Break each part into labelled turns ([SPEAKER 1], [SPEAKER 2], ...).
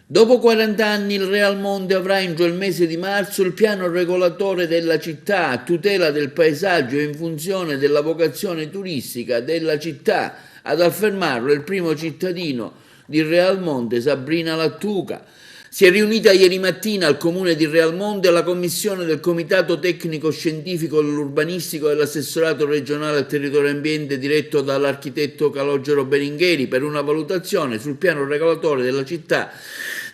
[SPEAKER 1] Dopo 40 anni il Real Monte avrà entro il mese di marzo il piano regolatore della città a tutela del paesaggio e in funzione della vocazione turistica della città. Ad affermarlo il primo cittadino di Real Monte, Sabrina Lattuca. Si è riunita ieri mattina al comune di Realmonte la commissione del Comitato Tecnico Scientifico dell'Urbanistico e dell'Assessorato regionale al territorio e ambiente diretto dall'architetto Calogero Berengheri per una valutazione sul piano regolatore della città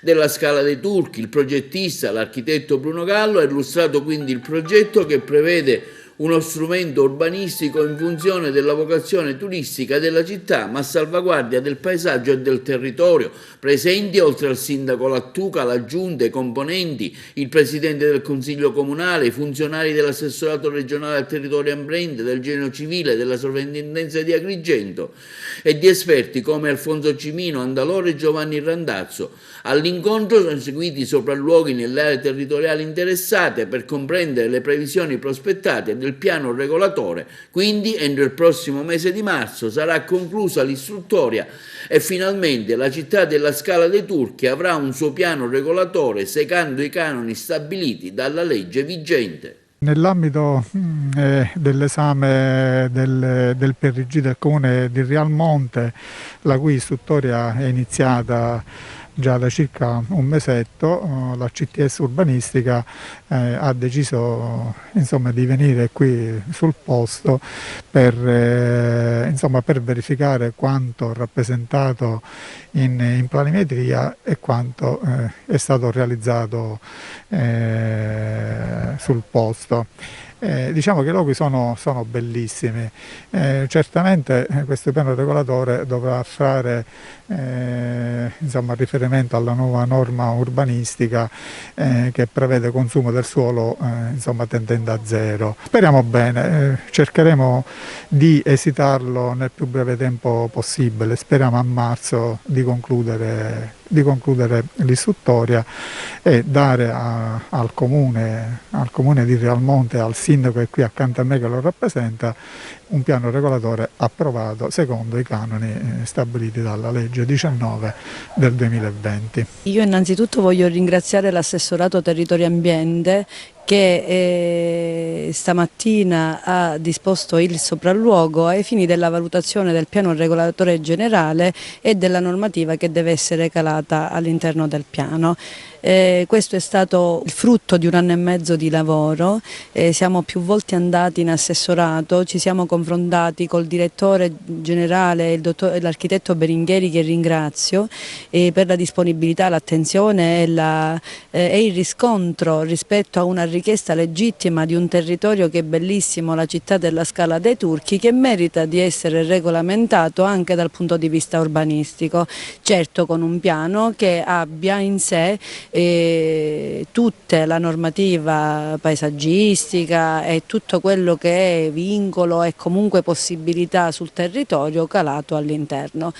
[SPEAKER 1] della Scala dei Turchi. Il progettista, l'architetto Bruno Gallo, ha illustrato quindi il progetto che prevede uno strumento urbanistico in funzione della vocazione turistica della città, ma a salvaguardia del paesaggio e del territorio. Presenti, oltre al sindaco Lattuca, la giunta, i componenti, il presidente del consiglio comunale, i funzionari dell'assessorato regionale al territorio e ambiente, del genio civile, della sovrintendenza di Agrigento e di esperti come Alfonso Cimino, Andalore e Giovanni Randazzo. All'incontro sono seguiti sopralluoghi nelle aree territoriali interessate per comprendere le previsioni prospettate del piano regolatore. Quindi entro il prossimo mese di marzo sarà conclusa l'istruttoria e finalmente la città della Scala dei Turchi avrà un suo piano regolatore secondo i canoni stabiliti dalla legge vigente.
[SPEAKER 2] Nell'ambito dell'esame del PRG del Comune di Realmonte, la cui istruttoria è iniziata già da circa un mesetto, la CTS urbanistica ha deciso di venire qui sul posto per verificare quanto rappresentato in planimetria e quanto è stato realizzato sul posto. Diciamo che i luoghi sono bellissimi, certamente questo piano regolatore dovrà fare riferimento alla nuova norma urbanistica che prevede consumo del suolo tendente a zero. Speriamo bene, cercheremo di esitarlo nel più breve tempo possibile, speriamo a marzo di concludere l'istruttoria e dare al comune di Realmonte e al sindaco che è qui accanto a me che lo rappresenta un piano regolatore approvato secondo i canoni stabiliti dalla legge 19 del 2020.
[SPEAKER 3] Io innanzitutto voglio ringraziare l'assessorato territorio e ambiente che stamattina ha disposto il sopralluogo ai fini della valutazione del piano regolatore generale e della normativa che deve essere calata all'interno del piano. Questo è stato il frutto di 1 anno e mezzo di lavoro, siamo più volte andati in assessorato, ci siamo confrontati col direttore generale, l'architetto Berengheri che ringrazio per la disponibilità, l'attenzione e il riscontro rispetto a una richiesta legittima di un territorio che è bellissimo, la città della Scala dei Turchi, che merita di essere regolamentato anche dal punto di vista urbanistico, certo con un piano che abbia in sé tutta la normativa paesaggistica e tutto quello che è vincolo e comunque possibilità sul territorio calato all'interno.